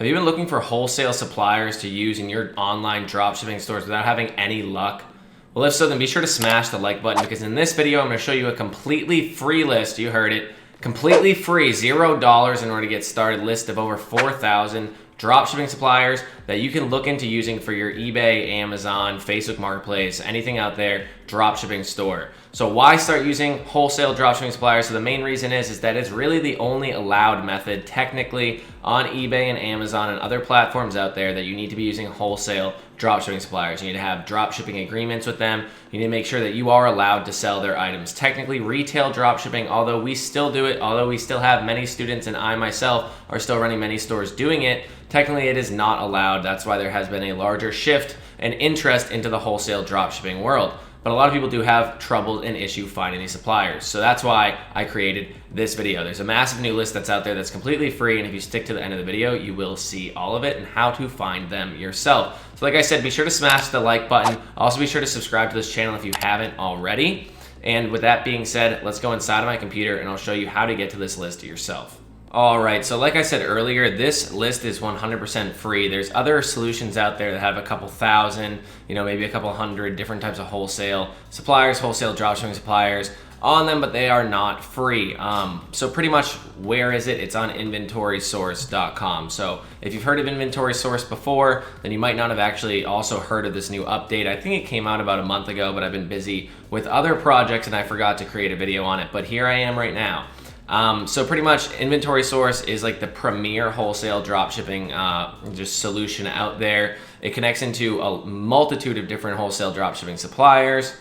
Have you been looking for wholesale suppliers to use in your online dropshipping stores without having any luck? Well, if so, then be sure to smash the like button, because in this video, I'm going to show you a completely free list. You heard it. Completely free, $0 in order to get started list of over 4,000 dropshipping suppliers that you can look into using for your eBay, Amazon, Facebook Marketplace, anything out there, dropshipping store. So why start using wholesale dropshipping suppliers? So the main reason is that it's really the only allowed method technically on eBay and Amazon and other platforms out there that you need to be using wholesale dropshipping suppliers. You need to have dropshipping agreements with them. You need to make sure that you are allowed to sell their items. Technically, retail dropshipping, although we still do it, although we still have many students and I myself are still running many stores doing it, technically it is not allowed. That's why there has been a larger shift and interest into the wholesale dropshipping world. But a lot of people do have trouble and issue finding these suppliers. So that's why I created this video. There's a massive new list that's out there that's completely free, and if you stick to the end of the video, you will see all of it and how to find them yourself. So like I said, be sure to smash the like button. Also be sure to subscribe to this channel if you haven't already. And with that being said, let's go inside of my computer and I'll show you how to get to this list yourself. All right, so like I said earlier, this list is 100% free. There's other solutions out there that have a couple thousand, maybe a couple hundred different types of wholesale suppliers, wholesale dropshipping suppliers on them, but they are not free. So pretty much, where is it? It's on inventorysource.com. So if you've heard of Inventory Source before, then you might not have actually also heard of this new update. I think it came out about a month ago, but I've been busy with other projects and I forgot to create a video on it, but here I am right now. So pretty much Inventory Source is like the premier wholesale dropshipping just solution out there. It connects into a multitude of different wholesale dropshipping suppliers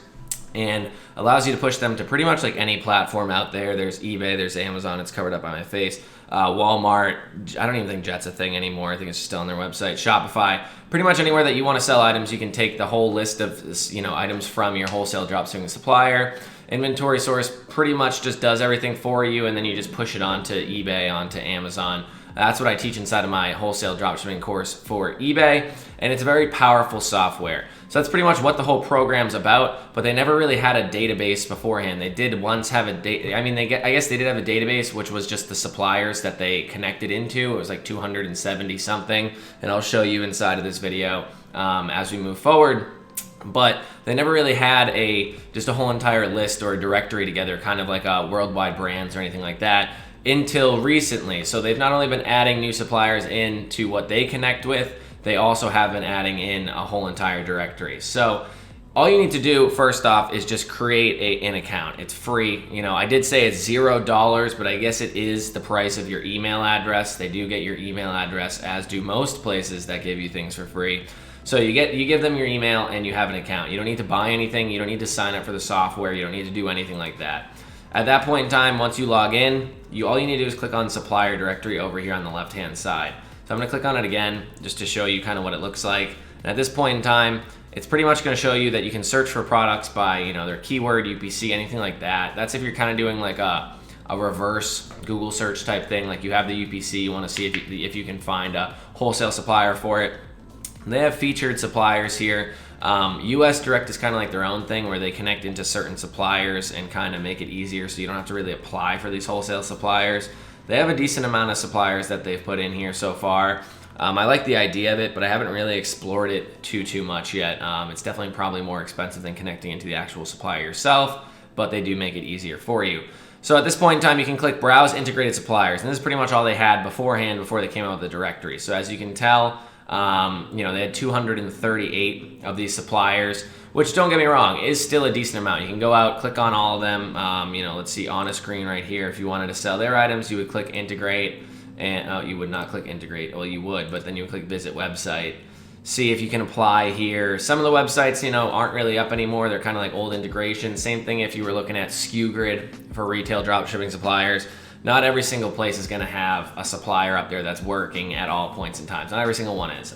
and allows you to push them to pretty much like any platform out there. There's eBay, there's Amazon, it's covered up by my face. Walmart, I don't even think Jet's a thing anymore. I think it's still on their website. Shopify, pretty much anywhere that you want to sell items, you can take the whole list of items from your wholesale dropshipping supplier. Inventory Source pretty much just does everything for you, and then you just push it onto eBay, onto Amazon. That's what I teach inside of my wholesale dropshipping course for eBay, and it's a very powerful software. So that's pretty much what the whole program's about, but they never really had a database beforehand. They did once have I guess they did have a database, which was just the suppliers that they connected into. It was like 270 something, and I'll show you inside of this video as we move forward. But they never really had just a whole entire list or a directory together, kind of like worldwide brands or anything like that, until recently. So they've not only been adding new suppliers into what they connect with, they also have been adding in a whole entire directory. So all you need to do first off is just create an account. It's free. I did say it's $0, but I guess it is the price of your email address. They do get your email address, as do most places that give you things for free. So you give them your email and you have an account. You don't need to buy anything. You don't need to sign up for the software. You don't need to do anything like that. At that point in time, once you log in, all you need to do is click on supplier directory over here on the left-hand side. So I'm going to click on it again just to show you kind of what it looks like. And at this point in time, it's pretty much going to show you that you can search for products by their keyword, UPC, anything like that. That's if you're kind of doing like a reverse Google search type thing. Like you have the UPC, you want to see if you can find a wholesale supplier for it. They have featured suppliers here. US Direct is kind of like their own thing where they connect into certain suppliers and kind of make it easier so you don't have to really apply for these wholesale suppliers. They have a decent amount of suppliers that they've put in here so far. I like the idea of it, but I haven't really explored it too much yet. It's definitely probably more expensive than connecting into the actual supplier yourself, but they do make it easier for you. So at this point in time, you can click Browse Integrated Suppliers, and this is pretty much all they had beforehand before they came out with the directory. So as you can tell, they had 238 of these suppliers, which, don't get me wrong, is still a decent amount. You can go out, click on all of them. Let's see, on a screen right here. If you wanted to sell their items, you would click Integrate, and you would not click Integrate. Well, you would, but then you would click Visit Website. See if you can apply here. Some of the websites, aren't really up anymore. They're kind of like old integrations. Same thing if you were looking at SKU Grid for retail dropshipping suppliers. Not every single place is going to have a supplier up there that's working at all points in time. Not every single one is.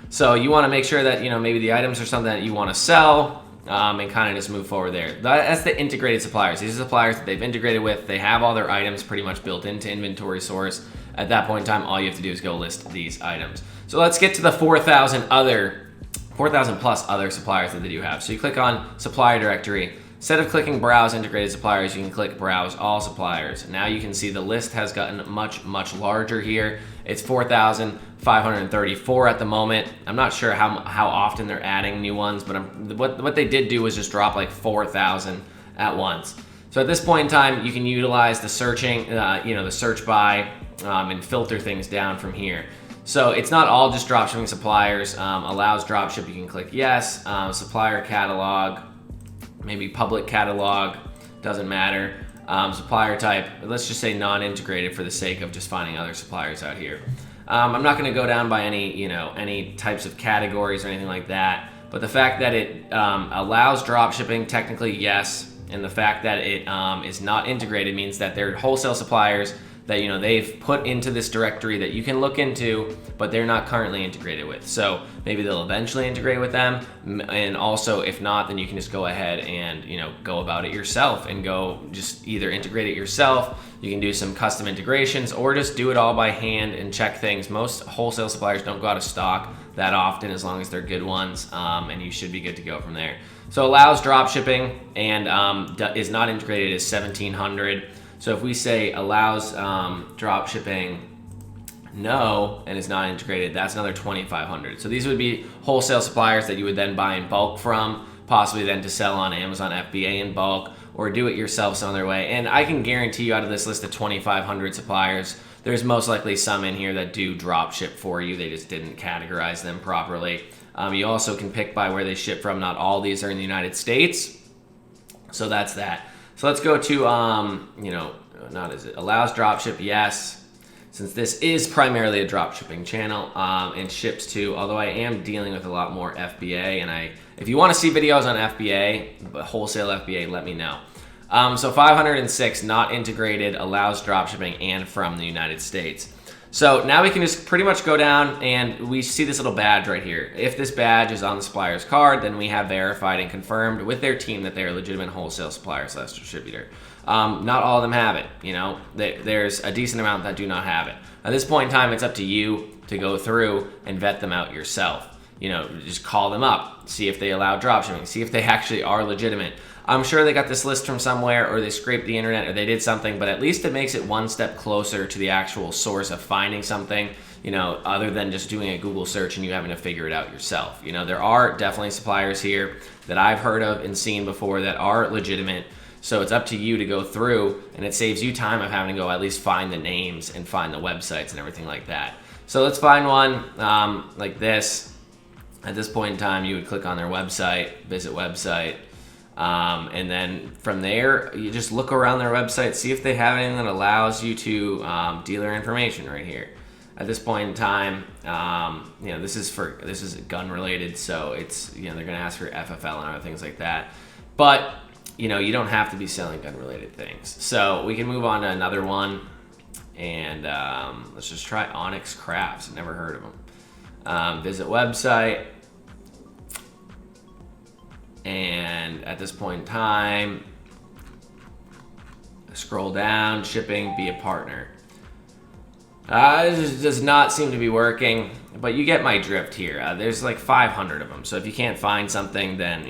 So you want to make sure that, maybe the items are something that you want to sell and kind of just move forward there. That's the integrated suppliers. These are suppliers that they've integrated with. They have all their items pretty much built into Inventory Source. At that point in time, all you have to do is go list these items. So let's get to the 4,000 plus other suppliers that they do have. So you click on Supplier Directory. Instead of clicking Browse Integrated Suppliers, you can click Browse All Suppliers. Now you can see the list has gotten much larger here. It's 4,000 534 at the moment. I'm not sure how often they're adding new ones, but what they did do was just drop like 4,000 at once. So at this point in time, you can utilize the searching, the search by, and filter things down from here. So it's not all just dropshipping suppliers. Allows dropship, you can click yes. Supplier catalog, maybe public catalog, doesn't matter. Supplier type, let's just say non-integrated for the sake of just finding other suppliers out here. I'm not going to go down by any types of categories or anything like that, but the fact that it allows dropshipping, technically yes, and the fact that it is not integrated means that they're wholesale suppliers that they've put into this directory that you can look into, but they're not currently integrated with. So maybe they'll eventually integrate with them, and also if not, then you can just go ahead and go about it yourself and go just either integrate it yourself. You can do some custom integrations or just do it all by hand and check things. Most wholesale suppliers don't go out of stock that often, as long as they're good ones, and you should be good to go from there. So allows drop shipping and is not integrated is 1,700. So if we say allows drop shipping no and is not integrated, that's another 2,500. So these would be wholesale suppliers that you would then buy in bulk from, possibly then to sell on Amazon FBA in bulk, or do it yourself some other way. And I can guarantee you, out of this list of 2,500 suppliers, there's most likely some in here that do drop ship for you. They just didn't categorize them properly. You also can pick by where they ship from. Not all these are in the United States. So that's that. So let's go to, allows dropship, yes. Since this is primarily a dropshipping channel and ships to, although I am dealing with a lot more FBA, and if you want to see videos on FBA, but wholesale FBA, let me know. So 506, not integrated, allows dropshipping and from the United States. So now we can just pretty much go down and we see this little badge right here. If this badge is on the supplier's card, then we have verified and confirmed with their team that they're a legitimate wholesale supplier/distributor. Not all of them have it. There's a decent amount that do not have it. At this point in time, it's up to you to go through and vet them out yourself. Just call them up, see if they allow dropshipping, see if they actually are legitimate. I'm sure they got this list from somewhere, or they scraped the internet, or they did something, but at least it makes it one step closer to the actual source of finding something, other than just doing a Google search and you having to figure it out yourself. There are definitely suppliers here that I've heard of and seen before that are legitimate. So it's up to you to go through, and it saves you time of having to go at least find the names and find the websites and everything like that. So let's find one like this. At this point in time, you would click on their website, visit website, and then from there, you just look around their website, see if they have anything that allows you to dealer information right here. At this point in time, this is gun related, so it's they're gonna ask for FFL and other things like that. But you don't have to be selling gun related things. So we can move on to another one, and let's just try Onyx Crafts. Never heard of them. Visit website. And at this point in time, scroll down, shipping, be a partner. This does not seem to be working, but you get my drift here. There's like 500 of them, so if you can't find something, then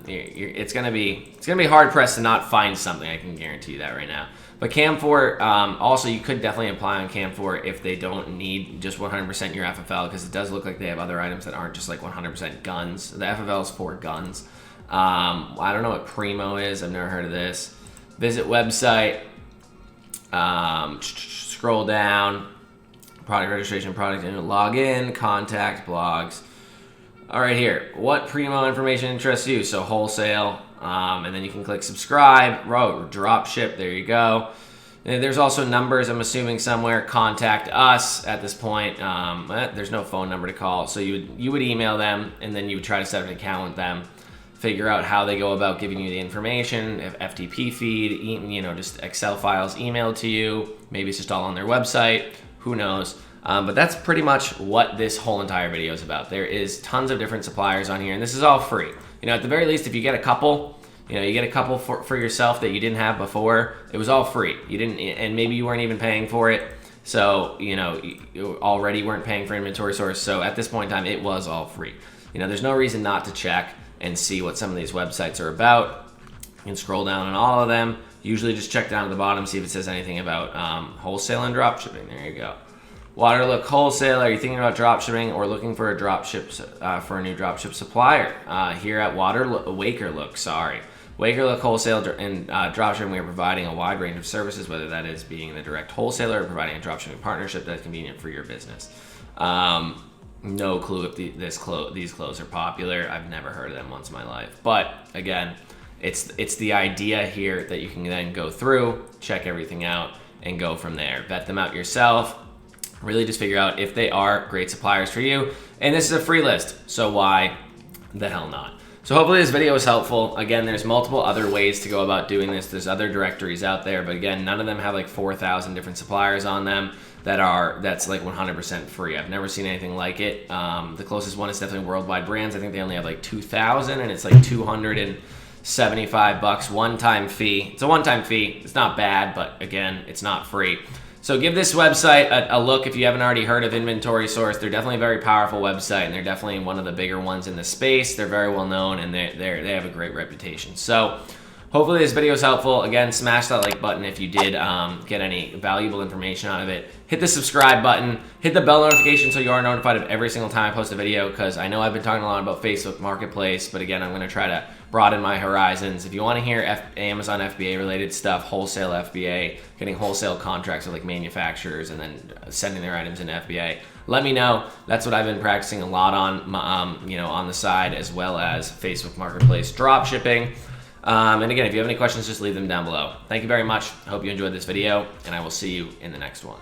it's gonna be hard pressed to not find something. I can guarantee you that right now. But Cam4, also you could definitely apply on Cam4 if they don't need just 100% your FFL, because it does look like they have other items that aren't just like 100% guns. The FFL is for guns. I don't know what Primo is. I've never heard of this. Visit website. Scroll down. Product registration, product, and log in, contact, blogs. All right, here. What Primo information interests you? So wholesale. And then you can click subscribe, drop ship, there you go. And there's also numbers, I'm assuming somewhere, contact us at this point. There's no phone number to call, so you would email them, and then you would try to set up an account with them, figure out how they go about giving you the information, if FTP feed, just Excel files emailed to you, maybe it's just all on their website, who knows. But that's pretty much what this whole entire video is about. There is tons of different suppliers on here, and this is all free. At the very least, if you get a couple, you get a couple for yourself that you didn't have before, it was all free. You didn't, and maybe you weren't even paying for it. So, you already weren't paying for inventory source. So at this point in time, it was all free. There's no reason not to check and see what some of these websites are about. You can scroll down on all of them. Usually just check down at the bottom, see if it says anything about wholesale and dropshipping. There you go. Waterlook Wholesale, are you thinking about dropshipping or looking for a new dropship supplier? Here at Wakerlook Wholesale and Dropshipping, we are providing a wide range of services, whether that is being the direct wholesaler or providing a dropshipping partnership that's convenient for your business. No clue if these clothes are popular. I've never heard of them once in my life. But again, it's the idea here that you can then go through, check everything out, and go from there. Vet them out yourself. Really just figure out if they are great suppliers for you. And this is a free list, so why the hell not? So hopefully this video was helpful. Again, there's multiple other ways to go about doing this. There's other directories out there, but again, none of them have like 4,000 different suppliers on them that's like 100% free. I've never seen anything like it. The closest one is definitely Worldwide Brands. I think they only have like 2,000, and it's like $275 one-time fee. It's a one-time fee. It's not bad, but again, it's not free. So give this website a look if you haven't already heard of Inventory Source. They're definitely a very powerful website, and they're definitely one of the bigger ones in the space. They're very well known, and they have a great reputation. So hopefully this video is helpful. Again, smash that like button if you did get any valuable information out of it. Hit the subscribe button. Hit the bell notification so you are notified of every single time I post a video, because I know I've been talking a lot about Facebook Marketplace, but again, I'm going to try to broaden my horizons. If you want to hear Amazon FBA related stuff, wholesale FBA, getting wholesale contracts with like manufacturers and then sending their items into FBA, let me know. That's what I've been practicing a lot on, on the side, as well as Facebook Marketplace dropshipping. And again, if you have any questions, just leave them down below. Thank you very much. I hope you enjoyed this video, and I will see you in the next one.